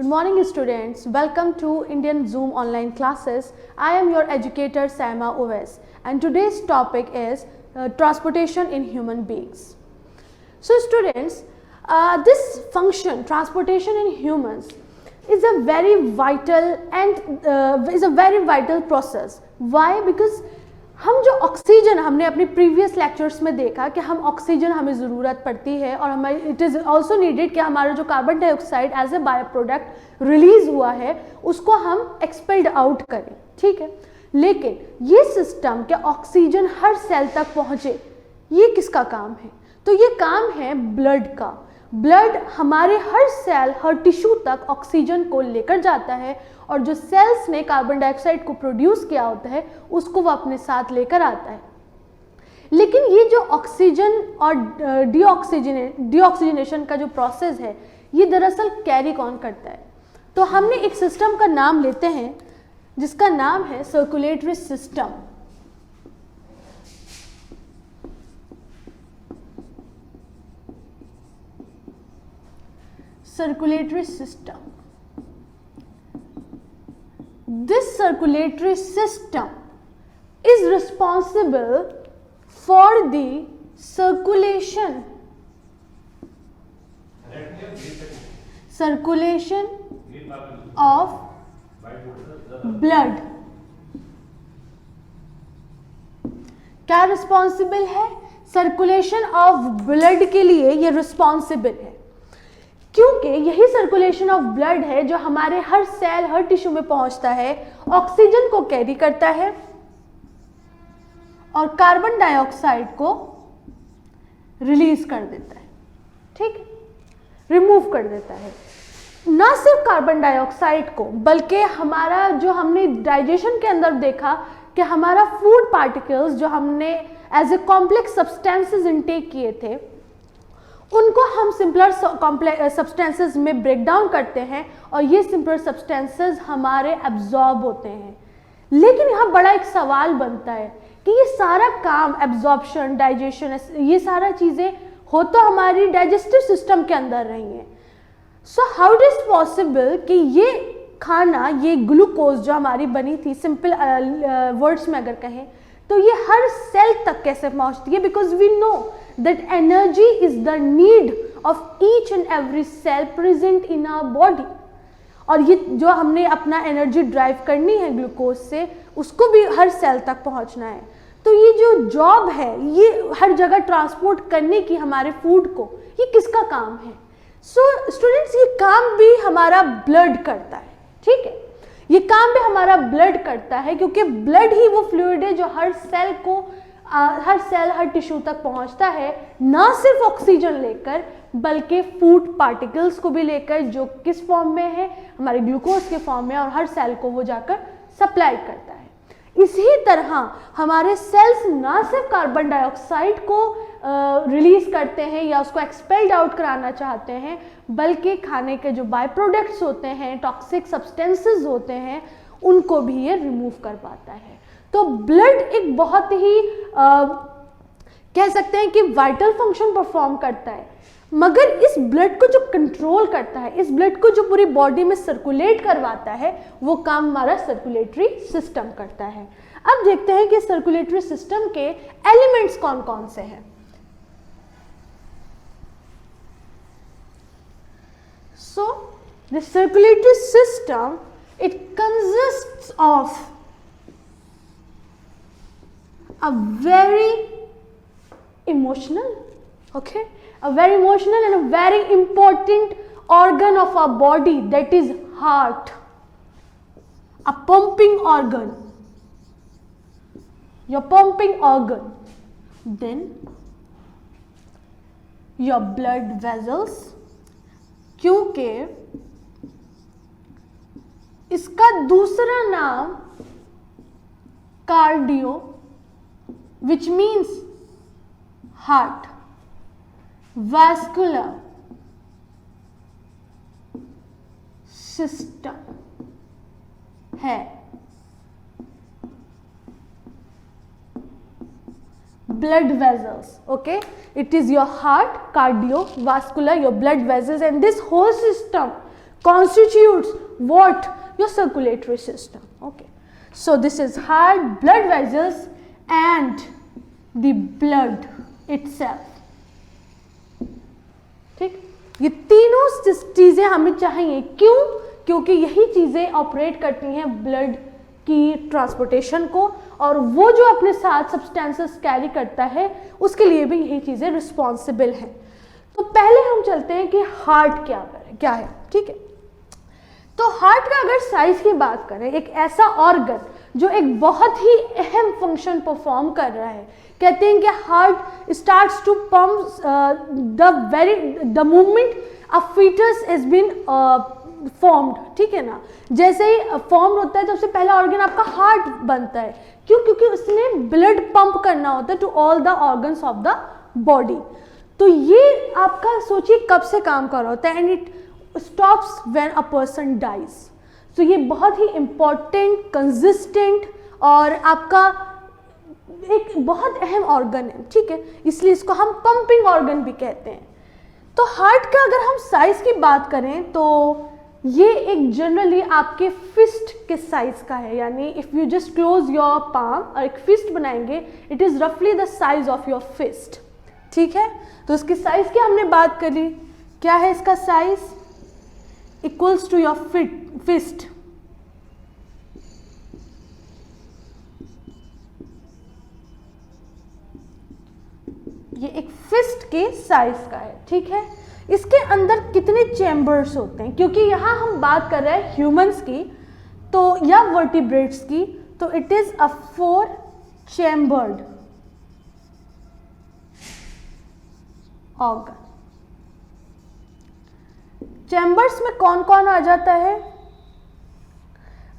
Good morning students, welcome to Indian Zoom online classes. I am your educator Saima Owais and today's topic is transportation in human beings. So students, this function transportation in humans is a very vital process. Why? Because हम जो oxygen हमने अपने previous lectures में देखा कि हम oxygen हमें ज़रूरत पड़ती है और हमारी इट इज़ ऑल्सो नीडेड कि हमारा जो carbon dioxide as a bio product release हुआ है उसको हम एक्सपेल्ड आउट करें, ठीक है। लेकिन ये सिस्टम कि ऑक्सीजन हर सेल तक पहुँचे, ये किसका काम है? तो ये काम है ब्लड का। ब्लड हमारे हर सेल हर टिश्यू तक ऑक्सीजन को लेकर जाता है और जो सेल्स ने कार्बन डाइऑक्साइड को प्रोड्यूस किया होता है उसको वो अपने साथ लेकर आता है। लेकिन ये जो ऑक्सीजन और डीऑक्सीजनेशन का जो प्रोसेस है ये दरअसल कैरी कौन करता है? तो हमने एक सिस्टम का नाम लेते हैं जिसका नाम है circulatory system. Circulatory system. This circulatory system is responsible for the circulation of blood. क्या रिस्पॉन्सिबल है? सर्कुलेशन ऑफ ब्लड के लिए ये रिस्पॉन्सिबल है, क्योंकि यही सर्कुलेशन ऑफ ब्लड है जो हमारे हर सेल हर टिश्यू में पहुंचता है, ऑक्सीजन को कैरी करता है और कार्बन डाइऑक्साइड को रिलीज कर देता है, ठीक, रिमूव कर देता है। ना सिर्फ कार्बन डाइऑक्साइड को बल्कि हमारा जो हमने डाइजेशन के अंदर देखा कि हमारा फूड पार्टिकल्स जो हमने as a complex substances intake किए थे उनको हम सिंपलर सब्सटेंसेस में ब्रेक डाउन करते हैं और ये सिंपलर सब्सटेंसेस हमारे एब्जॉर्ब होते हैं। लेकिन यहाँ बड़ा एक सवाल बनता है कि ये सारा काम एब्जॉर्प्शन, डाइजेशन, ये सारा चीज़ें हो तो हमारी डाइजेस्टिव सिस्टम के अंदर रही हैं। So how it is possible कि ये खाना, ये ग्लूकोज जो हमारी बनी थी, सिंपल वर्ड्स में अगर कहें तो ये हर सेल तक कैसे पहुँचती है? Because we know that energy is the need of each and every cell present in our body। और ये जो हमने अपना एनर्जी ड्राइव करनी है ग्लूकोज से, उसको भी हर सेल तक पहुंचना है। तो ये जो जॉब है ये हर जगह ट्रांसपोर्ट करने की हमारे फूड को, ये किसका काम है? सो स्टूडेंट्स, ये काम भी हमारा ब्लड करता है, ठीक है। ये काम भी हमारा ब्लड करता है क्योंकि ब्लड ही वो फ्लूइड है जो हर सेल को हर सेल हर टिश्यू तक पहुंचता है, ना सिर्फ ऑक्सीजन लेकर बल्कि फूड पार्टिकल्स को भी लेकर, जो किस फॉर्म में है? हमारे ग्लूकोज के फॉर्म में, और हर सेल को वो जाकर सप्लाई करता है। इसी तरह हमारे सेल्स ना सिर्फ कार्बन डाइऑक्साइड को रिलीज करते हैं या उसको एक्सपेल्ड आउट कराना चाहते हैं, बल्कि खाने के जो बाय प्रोडक्ट्स होते हैं, टॉक्सिक सब्सटेंसेस होते हैं, उनको भी ये रिमूव कर पाता है। तो ब्लड एक बहुत ही कह सकते हैं कि वाइटल फंक्शन परफॉर्म करता है, मगर इस ब्लड को जो कंट्रोल करता है, इस ब्लड को जो पूरी बॉडी में सर्कुलेट करवाता है, वो काम हमारा सर्कुलेटरी सिस्टम करता है। अब देखते हैं कि सर्कुलेटरी सिस्टम के एलिमेंट्स कौन कौन से हैं। So the circulatory system it consists of a very emotional and a very important organ of our body, that is heart, a pumping organ, your pumping organ, then your blood vessels, क्योंकि इसका दूसरा नाम cardio, which means heart, vascular system है। blood vessels, okay, it is your heart, cardiovascular, your blood vessels, and this whole system constitutes what? Your circulatory system. Okay, so this is heart, blood vessels and the blood itself. ठीक, ये तीनों चीजें हमें चाहिए. क्यों? क्योंकि यही चीजें ऑपरेट करती हैं ब्लड की ट्रांसपोर्टेशन को, और वो जो अपने साथ सब्सटेंसेस कैरी करता है उसके लिए भी यही चीजें रिस्पॉन्सिबल हैं. तो पहले हम चलते हैं कि हार्ट क्या है. ठीक है, तो हार्ट का अगर साइज की बात करें, एक ऐसा ऑर्गन जो एक बहुत ही अहम फंक्शन परफॉर्म कर रहा है. कहते हैं कि heart starts to pump the moment a foetus has been formed. ठीक है ना, जैसे ही फॉर्म होता है तो सबसे पहला ऑर्गन आपका हार्ट बनता है. क्यों? क्योंकि उसने ब्लड पंप करना होता है to all the organs of the body. तो ये आपका सोचिए कब से काम कर रहा होता है, and it stops when a person dies. तो ये बहुत ही इंपॉर्टेंट, कंसिस्टेंट और आपका एक बहुत अहम ऑर्गन है. ठीक है, इसलिए इसको हम पंपिंग ऑर्गन भी कहते हैं. तो हार्ट का अगर हम साइज की बात करें तो ये एक जनरली आपके फिस्ट के साइज का है. यानी if you just close your palm और एक फिस्ट बनाएंगे, इट इज रफली the size of your fist. ठीक है, तो इसकी साइज की हमने बात करी. क्या है इसका size? Equals to your fist. ये एक फिस्ट के साइज का है. ठीक है, इसके अंदर कितने चैम्बर्स होते हैं? क्योंकि यहां हम बात कर रहे हैं ह्यूमंस की तो या वर्टिब्रेट्स की, तो it is a 4 chambered organ. Chambers में कौन कौन आ जाता है?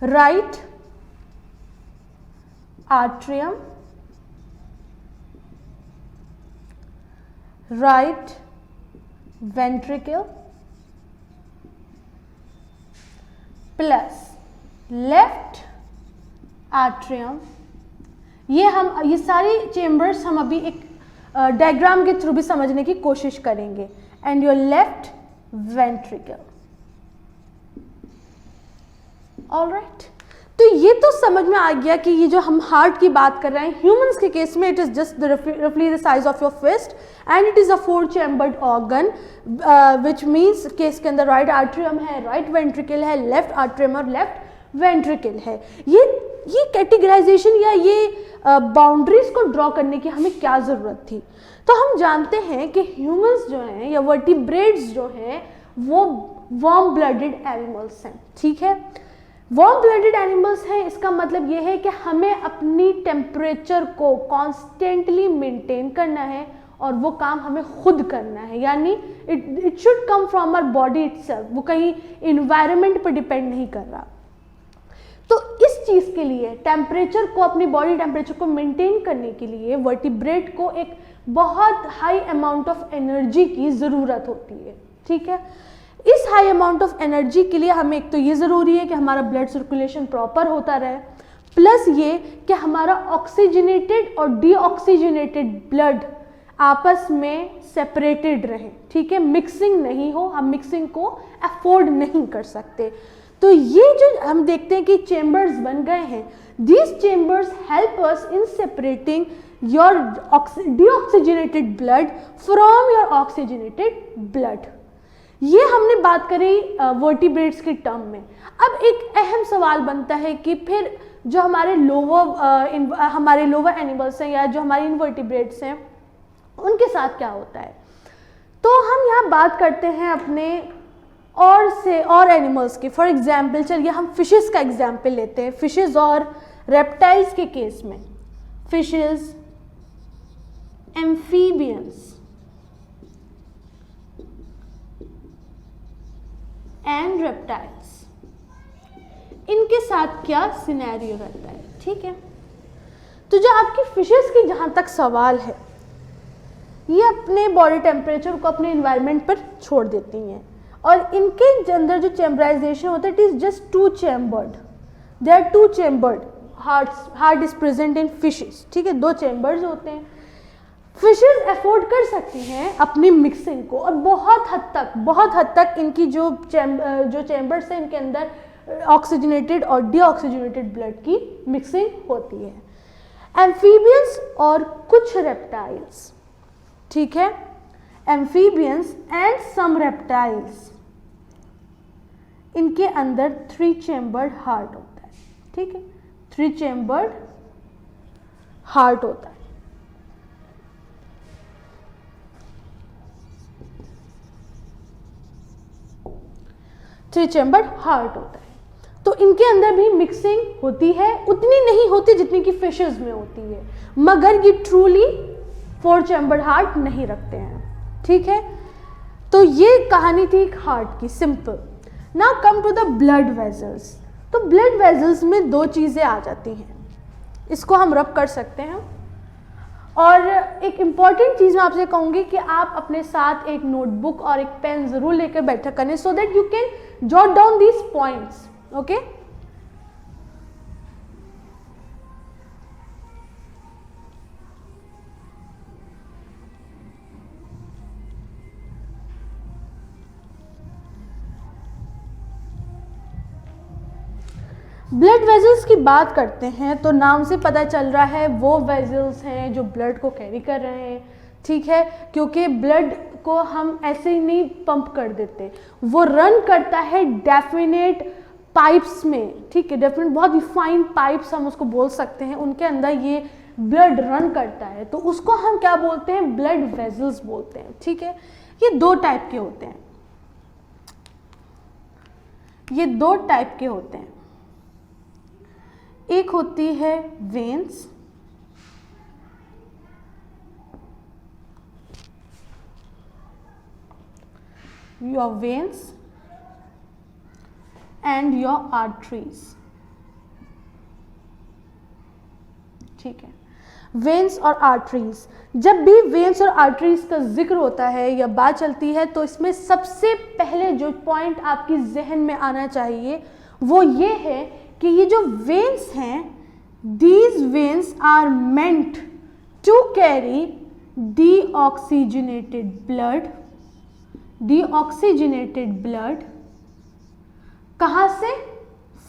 Right atrium, right ventricle plus left atrium. ये सारी चेम्बर्स हम अभी एक डायग्राम के थ्रू भी समझने की कोशिश करेंगे. And your left ventricle. Alright, तो ये तो समझ में आ गया कि ये जो हम हार्ट की बात कर रहे हैं, ह्यूमंस के केस में इट इज जस्ट रफली the size of your fist and it is a 4 chambered organ, which means कि इसके अंदर राइट आर्ट्रियम है, राइट वेंट्रिकल है, लेफ्ट आर्ट्रियम और लेफ्ट वेंट्रिकल है. ये कैटेगराइजेशन या ये बाउंड्रीज को ड्रॉ करने की हमें क्या ज़रूरत थी? तो हम जानते हैं कि ह्यूमंस जो हैं या वर्टिब्रेट्स जो हैं वो वार्म ब्लडेड एनिमल्स हैं. ठीक है, वार्म ब्लडेड एनिमल्स हैं, इसका मतलब ये है कि हमें अपनी टेम्परेचर को कॉन्स्टेंटली मेंटेन करना है और वो काम हमें खुद करना है. यानी it should come from our body itself. वो कहीं इन्वायरमेंट पर डिपेंड नहीं कर रहा. तो इस चीज़ के लिए टेम्परेचर को, अपनी बॉडी टेम्परेचर को मेंटेन करने के लिए वर्टिब्रेट को एक बहुत हाई अमाउंट ऑफ एनर्जी की ज़रूरत होती है. ठीक है, इस हाई अमाउंट ऑफ एनर्जी के लिए हमें एक तो ये ज़रूरी है कि हमारा ब्लड सर्कुलेशन प्रॉपर होता रहे, प्लस ये कि हमारा ऑक्सीजनेटेड और डीऑक्सीजनेटेड ब्लड आपस में सेपरेटेड रहे. ठीक है, मिक्सिंग नहीं हो. हम मिक्सिंग को अफोर्ड नहीं कर सकते. तो ये जो हम देखते हैं कि चेम्बर्स बन गए हैं, these chambers help us in separating your deoxygenated blood from your oxygenated blood. ये हमने बात करी वर्टिब्रेट्स के टर्म में. अब एक अहम सवाल बनता है कि फिर जो हमारे लोअर एनिमल्स हैं या जो हमारे इनवर्टिब्रेट्स हैं उनके साथ क्या होता है? तो हम यहाँ बात करते हैं अपने और एनिमल्स की. फॉर एग्जाम्पल चलिए हम फिशेस का एग्जाम्पल लेते हैं. फिशेस और रेप्टाइल्स के केस में, फिशेस, एम्फीबियंस एंड रेप्टाइल्स, इनके साथ क्या सिनेरियो रहता है? ठीक है, तो जो आपकी फिशेस की जहाँ तक सवाल है, ये अपने बॉडी टेम्परेचर को अपने इन्वायरमेंट पर छोड़ देती हैं और इनके अंदर जो चैम्बराइजेशन होता है it is just 2 chambered. They are 2 chambered. Heart is present in fishes. ठीक है, 2 चैम्बर्स होते हैं. फिशेस अफोर्ड कर सकती हैं अपनी मिक्सिंग को, और बहुत हद तक इनकी जो चैम्बर्स हैं इनके अंदर ऑक्सीजनेटेड और डीऑक्सीजनेटेड ब्लड की मिक्सिंग होती है। एम्फीबियंस और कुछ रेप्टाइल्स, ठीक है, एम्फीबियंस एंड सम रेप्टाइल्स, इनके अंदर 3 चैम्बर्ड हार्ट होता है, ठीक है, 3 चैम्बर्ड हार्ट होता है। थ्री चैम्बर्ड हार्ट होता है। तो इनके अंदर भी मिक्सिंग होती है, उतनी नहीं होती जितनी कि फिशेस में होती है, मगर ये ट्रूली 4 चैम्बर्ड हार्ट नहीं रखते हैं, ठीक है। तो ये कहानी थी हार्ट की, simple. Now come to the blood vessels. तो ब्लड वेजल्स में 2 चीज़ें आ जाती हैं, इसको हम रब कर सकते हैं। और एक इम्पॉर्टेंट चीज़ मैं आपसे कहूँगी कि आप अपने साथ एक नोटबुक और एक पेन ज़रूर लेकर बैठा करें, so that you can jot down these points, okay. Blood vessels की बात करते हैं तो नाम से पता चल रहा है वो वेजल्स हैं जो ब्लड को कैरी कर रहे हैं, ठीक है, क्योंकि ब्लड को हम ऐसे ही नहीं पंप कर देते, वो रन करता है डेफिनेट पाइप्स में, ठीक है, डेफिनेट बहुत रिफाइंड पाइप्स हम उसको बोल सकते हैं, उनके अंदर ये ब्लड रन करता है, तो उसको हम क्या बोलते हैं, ब्लड वेजल्स बोलते हैं, ठीक है। ये 2 टाइप के होते हैं, ये 2 टाइप के होते हैं। एक होती है veins, your veins and your arteries, ठीक है, वेन्स और आर्टरीज। जब भी वेन्स और आर्टरीज का जिक्र होता है या बात चलती है तो इसमें सबसे पहले जो पॉइंट आपकी जहन में आना चाहिए वो ये है कि ये जो वेन्स हैं, these veins are meant to carry deoxygenated blood कहाँ से,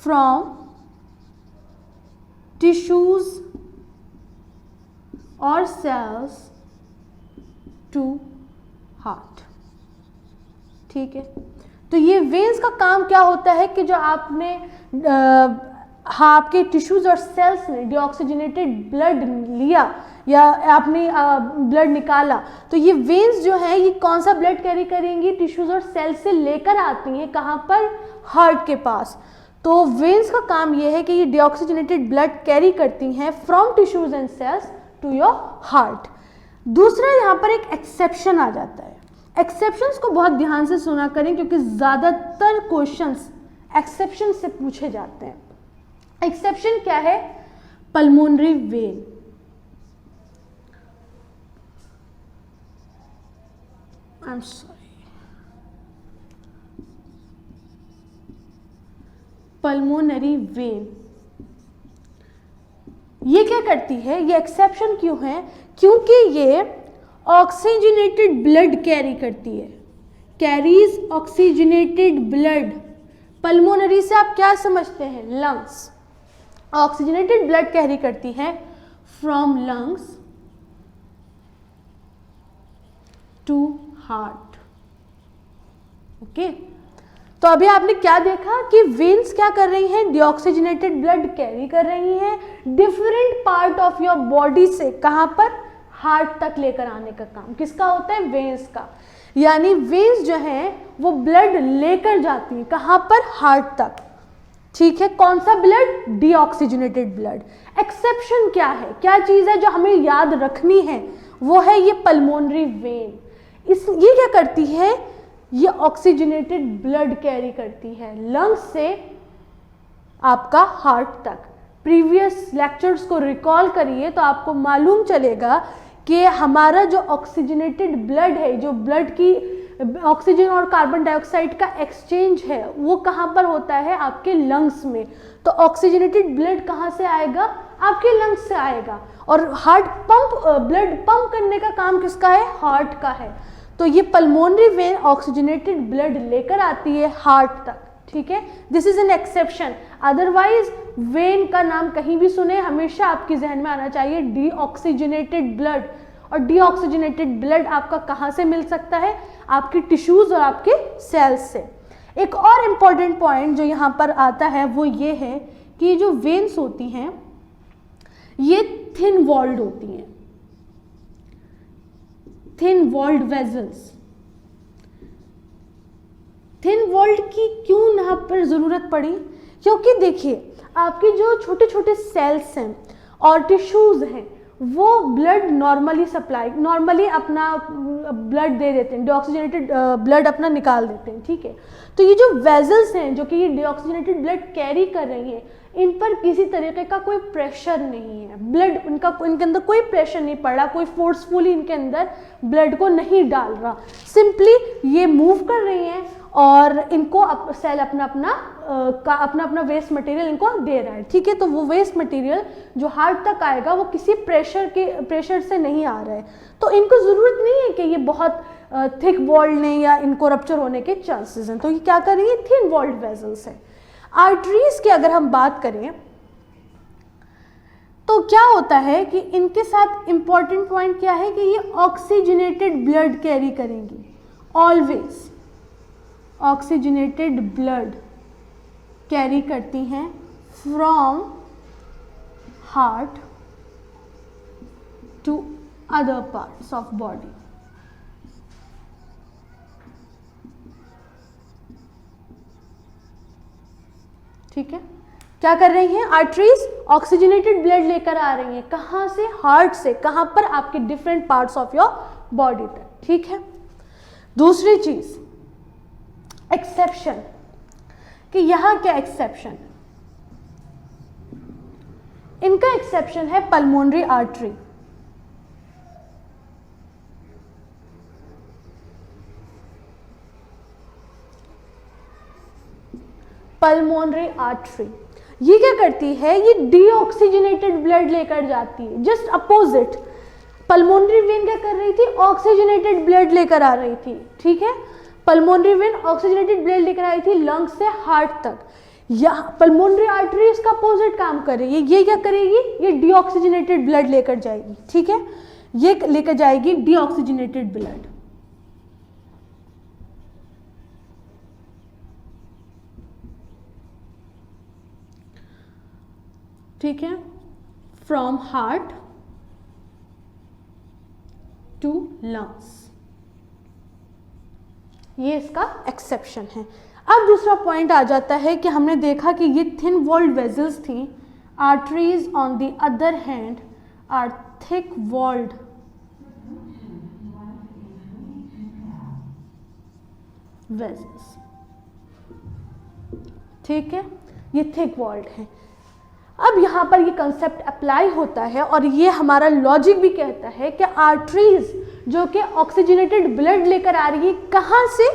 फ्रॉम टिश्यूज और सेल्स टू हार्ट, ठीक है। तो ये वेन्स का काम क्या होता है कि जो आपने आपके टिश्यूज और सेल्स ने डीऑक्सीजनेटेड ब्लड लिया या आपने ब्लड निकाला, तो ये वेन्स जो हैं ये कौन सा ब्लड कैरी करेंगी, टिश्यूज और सेल्स से लेकर आती हैं कहाँ पर, हार्ट के पास। तो वेन्स का काम ये है कि ये डीऑक्सीजनेटेड ब्लड कैरी करती हैं from tissues and cells to your heart. दूसरा यहाँ पर एक एक्सेप्शन आ जाता है, एक्सेप्शंस को बहुत ध्यान से सुना करें क्योंकि ज़्यादातर क्वेश्चंस एक्सेप्शन से पूछे जाते हैं। एक्सेप्शन क्या है, pulmonary vein, I am sorry, pulmonary vein ये क्या करती है, ये एक्सेप्शन क्यों है, क्योंकि ये ऑक्सीजनेटेड ब्लड कैरी करती है, कैरीज ऑक्सीजनेटेड ब्लड। पल्मोनरी से आप क्या समझते हैं, लंग्स, ऑक्सीजनेटेड ब्लड कैरी करती है from lungs to heart, okay. तो अभी आपने क्या देखा कि वेन्स क्या कर रही हैं, डीऑक्सीजनेटेड ब्लड कैरी कर रही हैं different part of your body से, कहां पर, हार्ट तक लेकर आने का काम किसका होता है, वेन्स का। यानी वेन्स जो हैं वो ब्लड लेकर जाती हैं कहां पर, हार्ट तक, ठीक है। कौन सा ब्लड, डीऑक्सीजनेटेड ब्लड। एक्सेप्शन क्या है, क्या चीज है जो हमें याद रखनी है, वो है ये पल्मोनरी वेन। ये क्या करती है, ये ऑक्सीजनेटेड ब्लड कैरी करती है लंग्स से आपका हार्ट तक। प्रीवियस लेक्चर्स को रिकॉल करिए तो आपको मालूम चलेगा कि हमारा जो ऑक्सीजनेटेड ब्लड है, जो ब्लड की ऑक्सीजन और कार्बन डाइऑक्साइड का एक्सचेंज है, वो कहाँ पर होता है, आपके लंग्स में। तो ऑक्सीजनेटेड ब्लड कहाँ से आएगा, आपके लंग्स से आएगा। और हार्ट पंप, ब्लड पंप करने का काम किसका है? हार्ट का है। तो ये पल्मोनरी वेन ऑक्सीजनेटेड ब्लड लेकर आती है हार्ट तक, ठीक है। This is an exception, otherwise when का नाम कहीं भी सुने हमेशा आपके जहन में आना चाहिए डीऑक्सीजनेटेड ब्लड। और डीऑक्सीजनेटेड ब्लड आपका कहाँ से मिल सकता है? आपकी टिश्यूज और आपके सेल्स से। एक और इम्पॉर्टेंट पॉइंट जो यहाँ पर आता है वो ये है कि जो वेन्स होती हैं ये थिन वॉल्ड होती हैं, thin walled vessels. Thin walled की क्यों यहाँ पर जरूरत पड़ी? क्योंकि देखिए आपके जो छोटे छोटे सेल्स हैं और टिश्यूज हैं वो ब्लड नॉर्मली अपना ब्लड दे देते हैं, डीऑक्सीजनेटेड ब्लड अपना निकाल देते हैं, ठीक है। तो ये जो वेजल्स हैं जो कि ये डीऑक्सीजनेटेड ब्लड कैरी कर रही हैं, इन पर किसी तरीके का कोई प्रेशर नहीं है, ब्लड इनके अंदर कोई प्रेशर नहीं पड़ रहा, कोई फोर्सफुली इनके अंदर ब्लड को नहीं डाल रहा, सिंपली ये मूव कर रही हैं और इनको सेल अपना अपना वेस्ट मटेरियल इनको दे रहा है, ठीक है। तो वो वेस्ट मटेरियल जो हार्ट तक आएगा वो किसी प्रेशर से नहीं आ रहा है, तो इनको ज़रूरत नहीं है कि ये बहुत थिक वॉल्ड नहीं या इनको रप्चर होने के चांसेस हैं। तो ये क्या कर रही है? थिन वॉल्ड वेजल्स है। आर्टरीज की अगर हम बात करें तो क्या होता है कि इनके साथ इंपॉर्टेंट पॉइंट क्या है कि ये ऑक्सीजनेटेड ब्लड कैरी करेंगी, ऑलवेज ऑक्सीजनेटेड ब्लड कैरी करती हैं from heart to other parts of body. ठीक है, क्या कर रही हैं? आर्टरीज ऑक्सीजनेटेड ब्लड लेकर आ रही हैं, कहाँ से? हार्ट से। कहाँ पर? आपके different parts of your body तक, ठीक है। दूसरी चीज एक्सेप्शन, कि यहां क्या एक्सेप्शन? इनका एक्सेप्शन है पल्मोनरी आर्टरी। पल्मोनरी आर्टरी ये क्या करती है? ये डीऑक्सीजनेटेड ब्लड लेकर जाती है, जस्ट अपोजिट। पल्मोनरी वेन क्या कर रही थी? ऑक्सीजनेटेड ब्लड लेकर आ रही थी, ठीक है। पल्मोनरी वेन ऑक्सीजनेटेड ब्लड लेकर आई थी लंग्स से हार्ट तक। यहाँ पल्मोनरी आर्टरी इसका अपोजिट काम कर रही है। ये क्या करेगी? ये डीऑक्सीजनेटेड ब्लड लेकर जाएगी, ठीक है। ये लेकर जाएगी डीऑक्सीजनेटेड ब्लड, ठीक है, फ्रॉम हार्ट टू लंग्स। ये इसका एक्सेप्शन है। अब दूसरा पॉइंट आ जाता है कि हमने देखा कि ये थिन वॉल्ड वेजल्स थी, arteries on the other hand are thick walled vessels, ठीक है, ये थिक वॉल्ड है। अब यहाँ पर ये कंसेप्ट अप्लाई होता है और ये हमारा लॉजिक भी कहता है कि आर्टरीज जो कि ऑक्सीजनेटेड ब्लड लेकर आ रही है कहाँ से?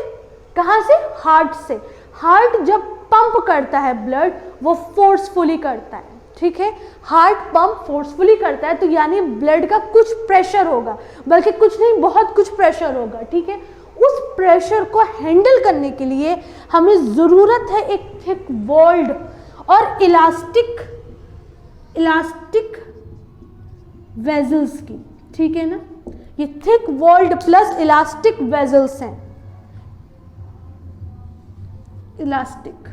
कहाँ से? हार्ट से। हार्ट जब पंप करता है ब्लड वो फोर्सफुली करता है, ठीक है। हार्ट पंप फोर्सफुली करता है तो यानी ब्लड का कुछ प्रेशर होगा, बल्कि कुछ नहीं बहुत कुछ प्रेशर होगा, ठीक है। उस प्रेशर को हैंडल करने के लिए हमें ज़रूरत है एक थिक वॉल्ड और इलास्टिक वेजल्स की, ठीक है ना। ये thick walled plus elastic vessels हैं, इलास्टिक,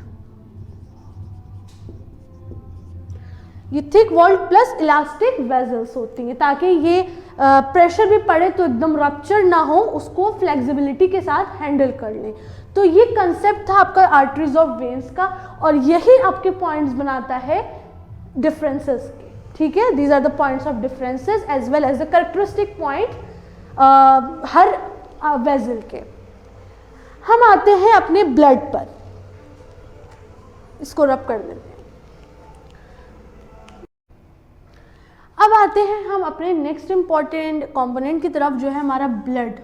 ये thick walled plus elastic vessels होती हैं ताकि ये प्रेशर भी पड़े तो एकदम रप्चर ना हो, उसको फ्लेक्सिबिलिटी के साथ हैंडल कर लें। तो ये कंसेप्ट था आपका आर्टरीज ऑफ वेन्स का और यही आपके पॉइंट्स बनाता है डिफरेंसेस के, ठीक है। These are the points of differences as well as the characteristic point हर वेजल के। हम आते हैं अपने ब्लड पर, इसको रब कर देते हैं। अब आते हैं हम अपने नेक्स्ट इंपॉर्टेंट कंपोनेंट की तरफ जो है हमारा ब्लड,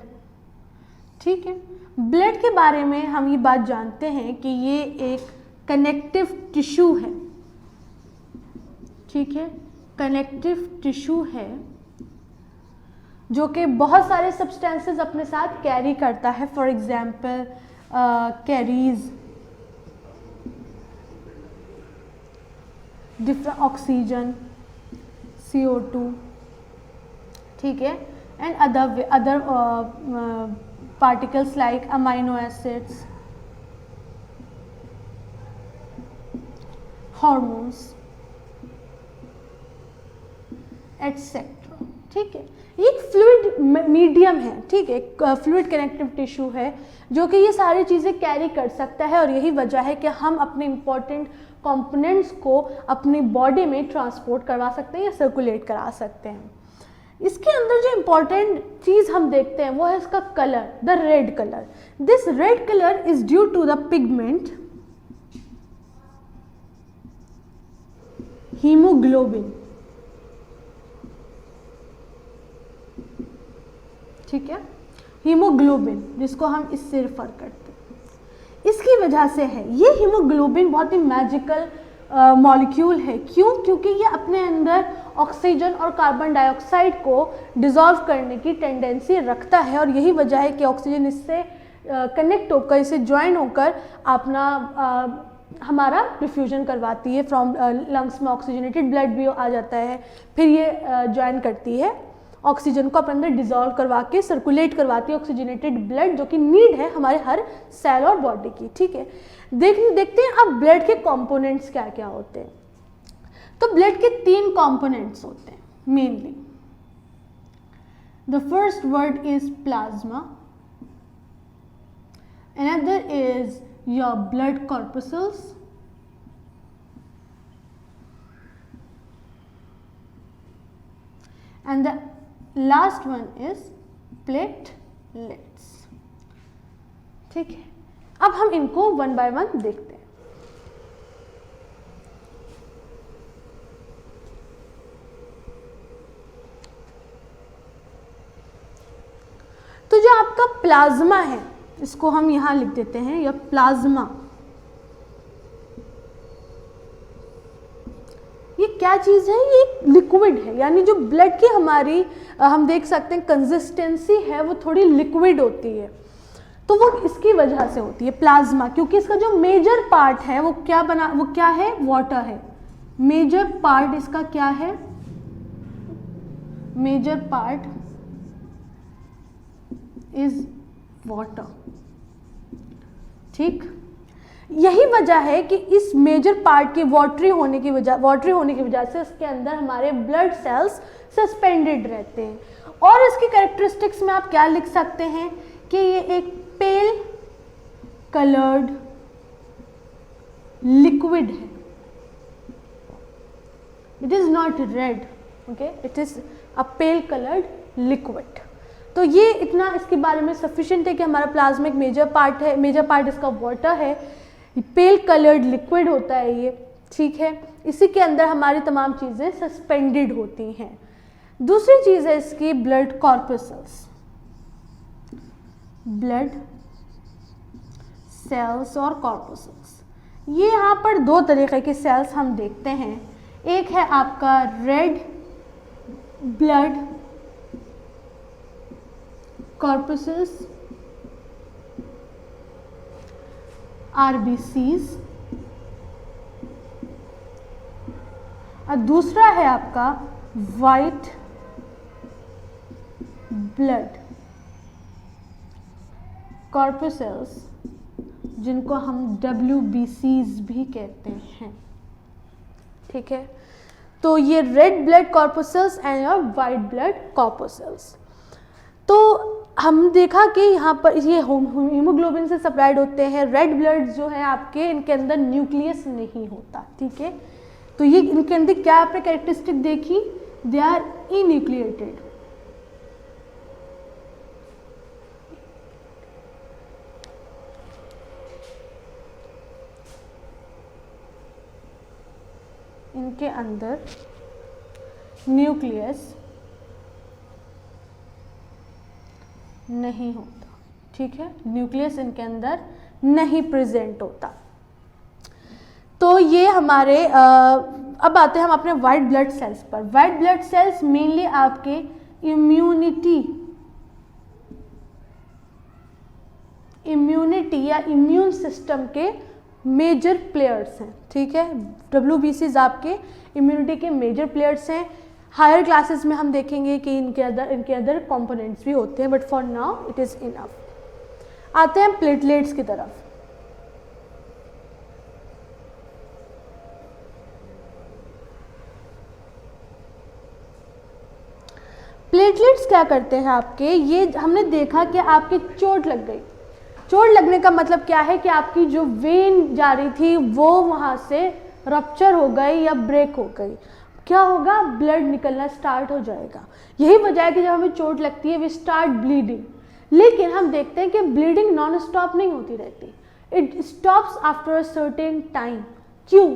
ठीक है। ब्लड के बारे में हम ये बात जानते हैं कि ये एक कनेक्टिव टिश्यू है, ठीक है, कनेक्टिव टिश्यू है जो कि बहुत सारे सब्सटेंसेस अपने साथ कैरी करता है, for example carries different oxygen, CO2, ठीक है, and other particles like amino acids, hormones etcetera, ठीक है। ये एक फ्लूइड मीडियम है, ठीक है, फ्लूइड कनेक्टिव टिश्यू है जो कि ये सारी चीज़ें कैरी कर सकता है, और यही वजह है कि हम अपने इम्पॉर्टेंट कंपोनेंट्स को अपनी बॉडी में ट्रांसपोर्ट करवा सकते हैं या सर्कुलेट करा सकते हैं। इसके अंदर जो इम्पॉर्टेंट चीज़ हम देखते हैं वो है इसका colour, the red colour. This red colour is due to the pigment haemoglobin, ठीक है, हीमोग्लोबिन जिसको हम इससे रेफर करते हैं, इसकी वजह से है। ये हीमोग्लोबिन बहुत ही मैजिकल मॉलिक्यूल है। क्यों? क्योंकि ये अपने अंदर ऑक्सीजन और कार्बन डाइऑक्साइड को डिसॉल्व करने की टेंडेंसी रखता है, और यही वजह है कि ऑक्सीजन इससे कनेक्ट होकर, इससे ज्वाइन होकर अपना हमारा डिफ्यूजन करवाती है। फ्रॉम लंग्स में ऑक्सीजनेटेड ब्लड भी आ जाता है, फिर ये ज्वाइन करती है ऑक्सीजन को अपने अंदर डिसॉल्व करवा के सर्कुलेट करवाती है ऑक्सीजनेटेड ब्लड, जो कि नीड है हमारे हर सेल और बॉडी की, ठीक है। देखते हैं अब ब्लड के कंपोनेंट्स क्या क्या होते हैं। तो ब्लड के 3 कंपोनेंट्स होते हैं mainly. The first word is plasma, another is your blood corpuscles, and the last one is platelets, ठीक है। अब हम इनको 1 by 1 देखते हैं। तो जो आपका प्लाज्मा है, इसको हम यहां लिख देते हैं, या प्लाज्मा, ये क्या चीज़ है? ये एक लिक्विड है, यानी जो ब्लड की हमारी हम देख सकते हैं कंसिस्टेंसी है वो थोड़ी लिक्विड होती है, तो वो इसकी वजह से होती है प्लाज्मा, क्योंकि इसका जो मेजर पार्ट है वो क्या है? वाटर है। मेजर पार्ट इसका क्या है? मेजर पार्ट इज वाटर, ठीक। यही वजह है कि इस मेजर पार्ट के वाटरी होने की वजह से इसके अंदर हमारे ब्लड सेल्स सस्पेंडेड रहते हैं। और इसकी कैरेक्टरिस्टिक्स में आप क्या लिख सकते हैं कि ये एक पेल कलर्ड लिक्विड है, it is not red, okay, it is a pale coloured liquid. तो ये इतना इसके बारे में सफिशिएंट है कि हमारा प्लाज्मा एक मेजर पार्ट है, मेजर पार्ट इसका वाटर है, पेल कलर्ड लिक्विड होता है ये, ठीक है। इसी के अंदर हमारी तमाम चीज़ें सस्पेंडेड होती हैं। दूसरी चीज़ है इसकी ब्लड कॉर्पस्कल्स, ब्लड सेल्स और कॉर्पस्कल्स। ये यहाँ पर 2 तरीके के सेल्स हम देखते हैं। एक है आपका रेड ब्लड कॉर्पस्कल्स, RBCs, और दूसरा है आपका वाइट ब्लड कॉर्पस्कल्स, जिनको हम WBCs भी कहते हैं, ठीक है। तो ये red blood corpuscles and white blood corpuscles. तो हम देखा कि यहाँ पर ये हीमोग्लोबिन से सप्लाइड होते हैं। रेड ब्लड जो है आपके, इनके अंदर न्यूक्लियस नहीं होता, ठीक है। तो ये इनके अंदर क्या आपने कैरेक्टरिस्टिक देखी? दे आर इन्यूक्लिएटेड, इनके अंदर न्यूक्लियस नहीं होता, ठीक है, न्यूक्लियस इनके अंदर नहीं प्रेजेंट होता। तो ये हमारे अब आते हैं हम अपने वाइट ब्लड सेल्स पर। वाइट ब्लड सेल्स मेनली आपके इम्यूनिटी या इम्यून सिस्टम के मेजर प्लेयर्स हैं, ठीक है। WBCs आपके इम्यूनिटी के मेजर प्लेयर्स हैं। हायर क्लासेस में हम देखेंगे कि इनके अदर कंपोनेंट्स भी होते हैं, but for now it is enough. आते हैं प्लेटलेट्स की तरफ। प्लेटलेट्स क्या करते हैं आपके, ये हमने देखा कि आपकी चोट लग गई। चोट लगने का मतलब क्या है कि आपकी जो वेन जा रही थी वो वहाँ से रप्चर हो गई या ब्रेक हो गई। क्या होगा, ब्लड निकलना स्टार्ट हो जाएगा। यही वजह है कि जब हमें चोट लगती है वी स्टार्ट ब्लीडिंग। लेकिन हम देखते हैं कि ब्लीडिंग नॉन स्टॉप नहीं होती रहती, it stops after a certain time. क्यों?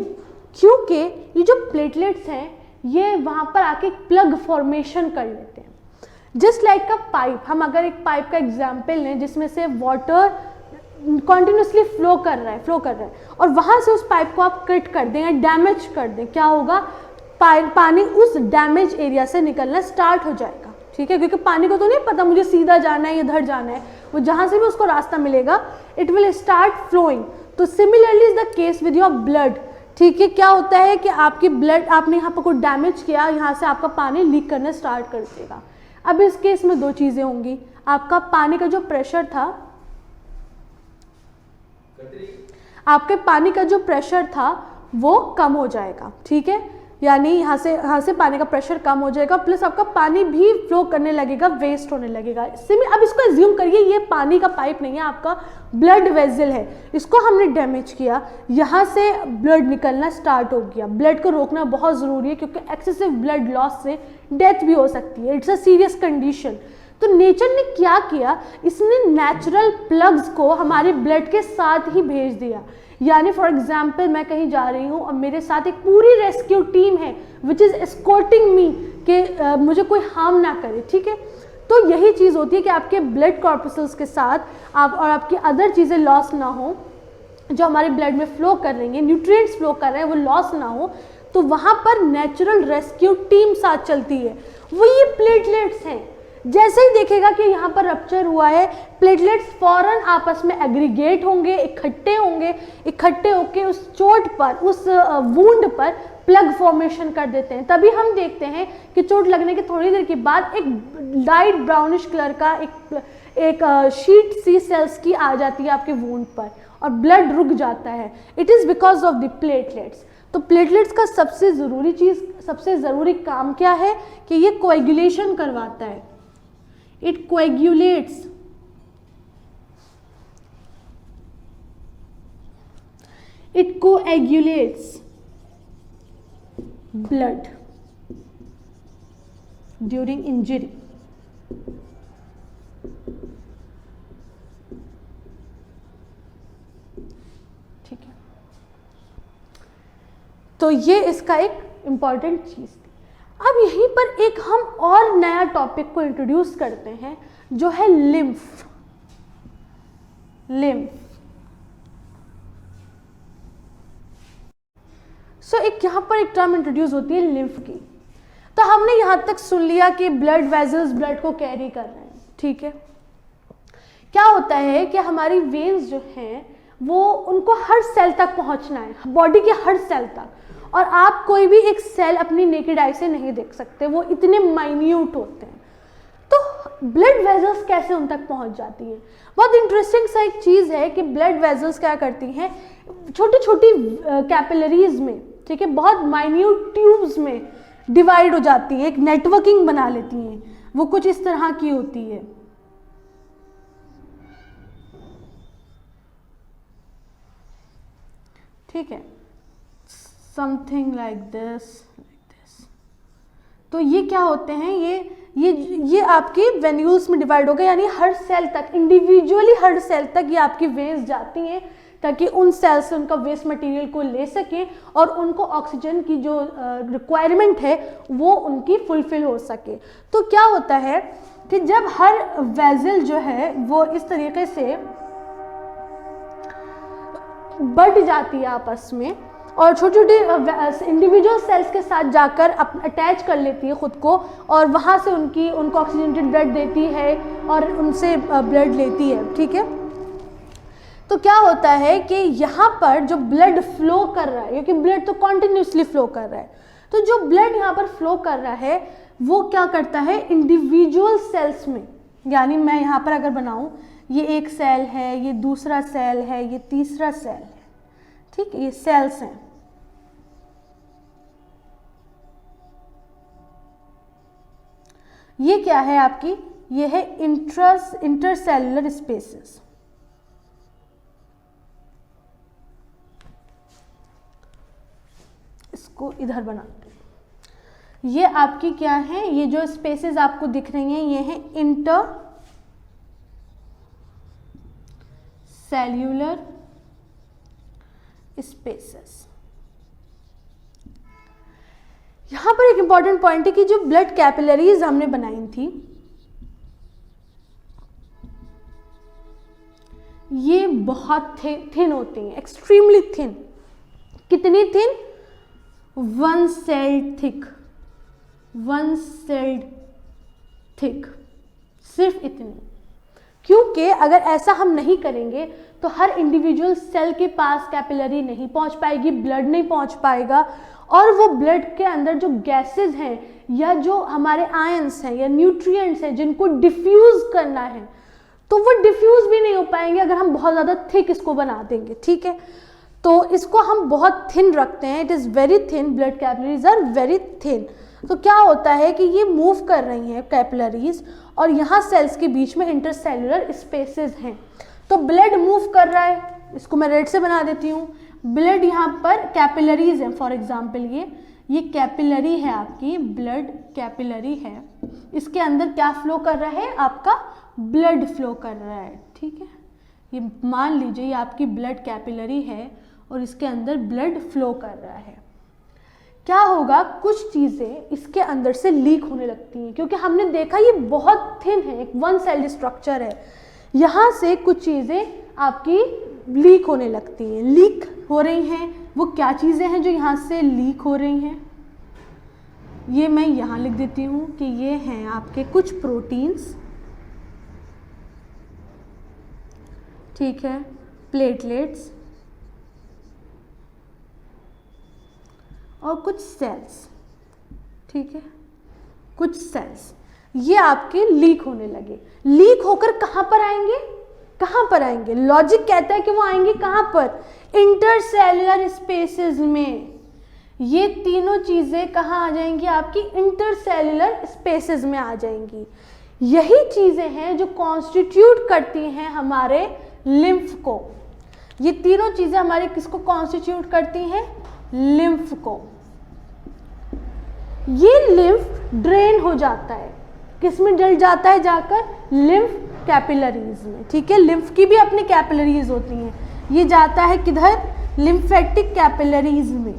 क्योंकि ये जो प्लेटलेट्स हैं ये वहाँ पर आके प्लग फॉर्मेशन कर लेते हैं। जस्ट लाइक अ पाइप, हम अगर एक पाइप का एग्जाम्पल लें जिसमें से वाटर कॉन्टिन्यूसली फ्लो कर रहा है और वहाँ से उस पाइप को आप कट कर दें या डैमेज कर दें, क्या होगा, पानी उस डैमेज एरिया से निकलना स्टार्ट हो जाएगा, ठीक है। क्योंकि पानी को तो नहीं पता मुझे सीधा जाना है या इधर जाना है, वो जहाँ से भी उसको रास्ता मिलेगा इट विल स्टार्ट फ्लोइंग। तो similarly is the case with your blood, ठीक है। क्या होता है कि आपकी ब्लड, आपने यहाँ पर कोई डैमेज किया, यहाँ से आपका पानी लीक करना स्टार्ट कर देगा। अब इस केस में दो चीज़ें होंगी, आपका पानी का जो प्रेशर था, आपके पानी का जो प्रेशर था वो कम हो जाएगा, ठीक है। यानी यहाँ से पानी का प्रेशर कम हो जाएगा, प्लस आपका पानी भी फ्लो करने लगेगा, वेस्ट होने लगेगा। अब इसको एज्यूम करिए ये पानी का पाइप नहीं है, आपका ब्लड वेसल है, इसको हमने डैमेज किया, यहाँ से ब्लड निकलना स्टार्ट हो गया। ब्लड को रोकना बहुत ज़रूरी है क्योंकि एक्सेसिव ब्लड लॉस से डेथ भी हो सकती है, इट्स अ सीरियस कंडीशन। तो नेचर ने क्या किया, इसने नेचुरल प्लग्स को हमारे ब्लड के साथ ही भेज दिया। यानी फॉर एग्जाम्पल मैं कहीं जा रही हूँ और मेरे साथ एक पूरी रेस्क्यू टीम है विच इज़ एस्कॉर्टिंग मी कि मुझे कोई हार्म ना करे, ठीक है। तो यही चीज़ होती है कि आपके ब्लड कॉर्पसल्स के साथ आप और आपकी अदर चीज़ें लॉस ना हो, जो हमारे ब्लड में फ्लो कर रही हैं, न्यूट्रिएंट्स फ्लो कर रहे हैं, वो लॉस ना हो, तो वहाँ पर नेचुरल रेस्क्यू टीम साथ चलती है, वो ये प्लेटलेट्स हैं। जैसे ही देखेगा कि यहाँ पर रप्चर हुआ है, प्लेटलेट्स फौरन आपस में एग्रीगेट होंगे, इकट्ठे होके उस चोट पर, उस वुंड पर प्लग फॉर्मेशन कर देते हैं। तभी हम देखते हैं कि चोट लगने के थोड़ी देर के बाद एक लाइट ब्राउनिश कलर का एक शीट सी सेल्स की आ जाती है आपके वुंड पर और ब्लड रुक जाता है। It is because of the platelets. तो प्लेटलेट्स का सबसे ज़रूरी काम क्या है कि ये कोएगुलेशन करवाता है, it coagulates blood during injury। ठीक है, तो ये इसका एक इम्पॉर्टेंट चीज़ थी। अब यहीं पर एक हम और नया टॉपिक को इंट्रोड्यूस करते हैं जो है लिम्फ। सो एक यहाँ पर एक टर्म इंट्रोड्यूस होती है लिम्फ की। तो हमने यहाँ तक सुन लिया कि ब्लड वेजल्स ब्लड को कैरी कर रहे हैं, ठीक है। क्या होता है कि हमारी वेन्स जो हैं वो उनको हर सेल तक पहुँचना है, बॉडी के हर सेल तक, और आप कोई भी एक सेल अपनी नेकेड आई से नहीं देख सकते, वो इतने माइन्यूट होते हैं। तो ब्लड वेजल्स कैसे उन तक पहुंच जाती है? बहुत इंटरेस्टिंग सा एक चीज़ है कि ब्लड वेजल्स क्या करती हैं, छोटी छोटी कैपिलरीज में, ठीक है, बहुत माइन्यूट ट्यूब्स में डिवाइड हो जाती है, एक नेटवर्किंग बना लेती हैं। वो कुछ इस तरह की होती है, ठीक है, समथिंग लाइक दिस। तो ये क्या होते हैं, ये आपके वेन्यूल्स में डिवाइड हो गए, यानी हर सेल तक, इंडिविजुअली हर सेल तक ये आपकी वेव्स जाती हैं ताकि उन सेल से उनका वेस्ट मटेरियल को ले सकें और उनको ऑक्सीजन की जो रिक्वायरमेंट है वो उनकी फुलफिल हो सके। तो क्या होता है कि जब हर वेजल जो है वो इस तरीके से बढ़ जाती है आपस में, और छोटी छोटी इंडिविजुअल सेल्स के साथ जाकर अटैच कर लेती है खुद को, और वहाँ से उनको ऑक्सीजनेटेड ब्लड देती है और उनसे ब्लड लेती है। ठीक है, तो क्या होता है कि यहाँ पर जो ब्लड फ्लो कर रहा है, क्योंकि ब्लड तो कॉन्टिन्यूसली फ्लो कर रहा है, तो जो ब्लड यहाँ पर फ्लो कर रहा है वो क्या करता है इंडिविजुअल सेल्स में, यानी मैं यहाँ पर अगर बनाऊँ, ये एक सेल है, ये दूसरा सेल है, ये तीसरा सेल है, ठीक, ये सेल्स हैं। ये क्या है आपकी, ये है इंटरसेलुलर स्पेसेस। इसको इधर बनाते हैं। ये आपकी क्या है, ये जो स्पेसेस आपको दिख रही हैं ये है इंटर सेल्यूलर स्पेसेस। यहां पर एक इंपॉर्टेंट पॉइंट है कि जो ब्लड कैपिलरीज हमने बनाई थी, ये बहुत थिन होती हैं, एक्सट्रीमली थिन। कितनी thin? 1 sailed thick, 1 sailed thick, सिर्फ इतनी। क्योंकि अगर ऐसा हम नहीं करेंगे तो हर इंडिविजुअल सेल के पास कैपिलरी नहीं पहुंच पाएगी, ब्लड नहीं पहुंच पाएगा, और वो ब्लड के अंदर जो गैसेस हैं या जो हमारे आयंस हैं या न्यूट्रिएंट्स हैं जिनको डिफ्यूज करना है, तो वो डिफ्यूज भी नहीं हो पाएंगे अगर हम बहुत ज़्यादा थिक इसको बना देंगे। ठीक है, तो इसको हम बहुत थिन रखते हैं, it is very thin, blood capillaries are very thin. तो क्या होता है कि ये मूव कर रही हैं कैपिलरीज, और यहाँ सेल्स के बीच में इंटरसेलुलर स्पेसेस हैं, तो ब्लड मूव कर रहा है। इसको मैं रेड से बना देती हूँ। ब्लड यहाँ पर कैपिलरीज है, फॉर एग्जाम्पल ये कैपिलरी है आपकी, ब्लड कैपिलरी है, इसके अंदर क्या फ्लो कर रहा है, आपका ब्लड फ्लो कर रहा है। ठीक है, ये मान लीजिए ये आपकी ब्लड कैपिलरी है और इसके अंदर ब्लड फ्लो कर रहा है। क्या होगा, कुछ चीज़ें इसके अंदर से लीक होने लगती हैं, क्योंकि हमने देखा ये बहुत थिन है, एक 1 सेल्ड स्ट्रक्चर है, यहाँ से कुछ चीज़ें आपकी लीक होने लगती हैं। लीक हो रही हैं, वो क्या चीज़ें हैं जो यहाँ से लीक हो रही हैं, ये मैं यहाँ लिख देती हूँ कि ये हैं आपके कुछ प्रोटीन्स, ठीक है, प्लेटलेट्स और कुछ सेल्स। ठीक है, कुछ सेल्स ये आपके लीक होने लगे। लीक होकर कहाँ पर आएंगे, कहाँ पर आएंगे, लॉजिक कहता है कि वो आएंगे कहाँ पर, इंटरसेलुलर स्पेसेस में। ये तीनों चीज़ें कहाँ आ जाएंगी, आपकी इंटरसेलुलर स्पेसेस में आ जाएंगी। यही चीज़ें हैं जो कॉन्स्टिट्यूट करती हैं हमारे लिम्फ को। ये तीनों चीज़ें हमारे किसको कॉन्स्टिट्यूट करती हैं, लिम्फ को। ये लिम्फ ड्रेन हो जाता है, किस में डल जाता है जाकर, लिम्फ कैपिलरीज में। ठीक है, लिम्फ की भी अपनी कैपिलरीज होती हैं, ये जाता है किधर, लिम्फेटिक कैपिलरीज में,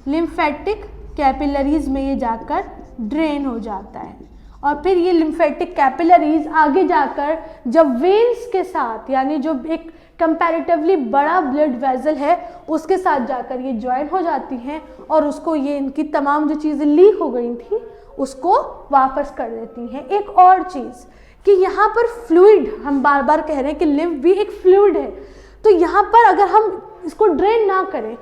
लिम्फेटिक कैपिलरीज में ये जाकर ड्रेन हो जाता है। और फिर ये लिम्फेटिक कैपिलरीज आगे जाकर जब वेन्स के साथ, यानी जो एक कंपैरेटिवली बड़ा ब्लड वेसल है उसके साथ जाकर ये ज्वाइन हो जाती हैं, और उसको ये इनकी तमाम जो चीज़ें लीक हो गई थी उसको वापस कर देती हैं। एक और चीज़ कि यहाँ पर फ्लूइड, हम बार बार कह रहे हैं कि लिम्फ भी एक फ्लूइड है, तो यहाँ पर अगर हम इसको ड्रेन ना करें,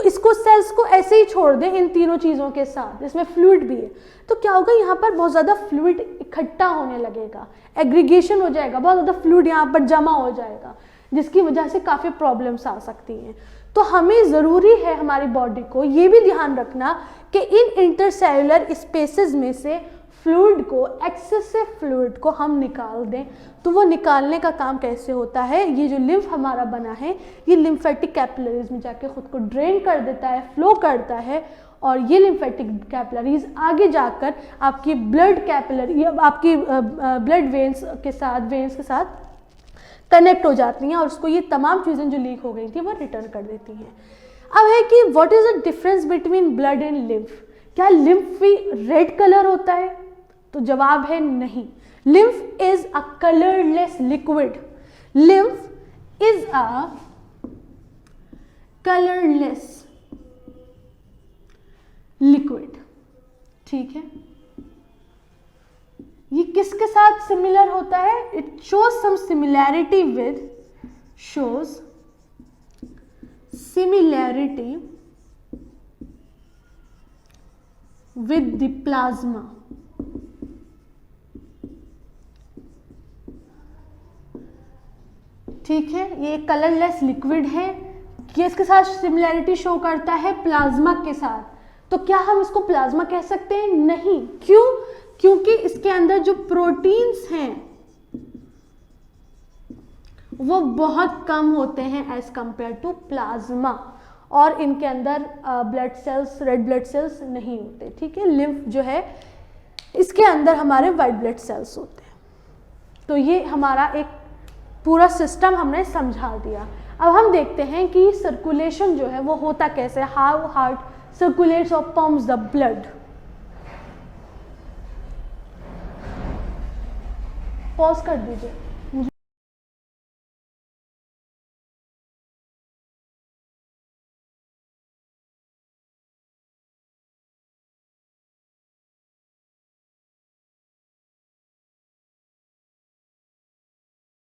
इसको सेल्स को ऐसे ही छोड़ दें इन तीनों चीज़ों के साथ, इसमें फ्लूइड भी है, तो क्या होगा, यहाँ पर बहुत ज़्यादा फ्लूइड इकट्ठा होने लगेगा, एग्रीगेशन हो जाएगा, बहुत ज़्यादा फ्लूइड यहाँ पर जमा हो जाएगा, जिसकी वजह से काफ़ी प्रॉब्लम्स आ सकती हैं। तो हमें ज़रूरी है हमारी बॉडी को ये भी ध्यान रखना कि इन इंटरसेलुलर स्पेसेस में से फ्लूइड को, एक्सेसिव फ्लूइड को हम निकाल दें। तो वो निकालने का काम कैसे होता है, ये जो लिम्फ हमारा बना है ये लिम्फेटिक कैपिलरीज में जाके खुद को ड्रेन कर देता है, फ्लो करता है, और ये लिम्फेटिक कैपिलरीज आगे जाकर आपकी ब्लड कैपिलरी, आपकी ब्लड वेन्स के साथ कनेक्ट हो जाती हैं, और उसको ये तमाम चीज़ें जो लीक हो गई थी वो रिटर्न कर देती हैं। अब है कि what is the difference between blood and lymph, क्या लिम्फ भी रेड कलर होता है, तो जवाब है नहीं। Lymph is a colourless liquid, lymph is a colourless liquid. ठीक है, ये किसके साथ सिमिलर होता है? It shows some similarity with the plasma. ठीक है, ये कलरलेस लिक्विड है, किसके साथ सिमिलैरिटी शो करता है? प्लाज्मा के साथ। तो क्या हम इसको प्लाज्मा कह सकते हैं? नहीं। क्यों? क्योंकि इसके अंदर जो प्रोटीन्स हैं वो बहुत कम होते हैं एज कंपेयर टू प्लाज्मा, और इनके अंदर blood cells, red blood cells नहीं होते। ठीक है, लिम्फ जो है इसके अंदर हमारे वाइट ब्लड सेल्स होते हैं। तो ये हमारा एक पूरा सिस्टम हमने समझा दिया। अब हम देखते हैं कि सर्कुलेशन जो है वो होता कैसे, हाउ हार्ट सर्कुलेट्स और पंप्स द ब्लड। पॉज कर दीजिए।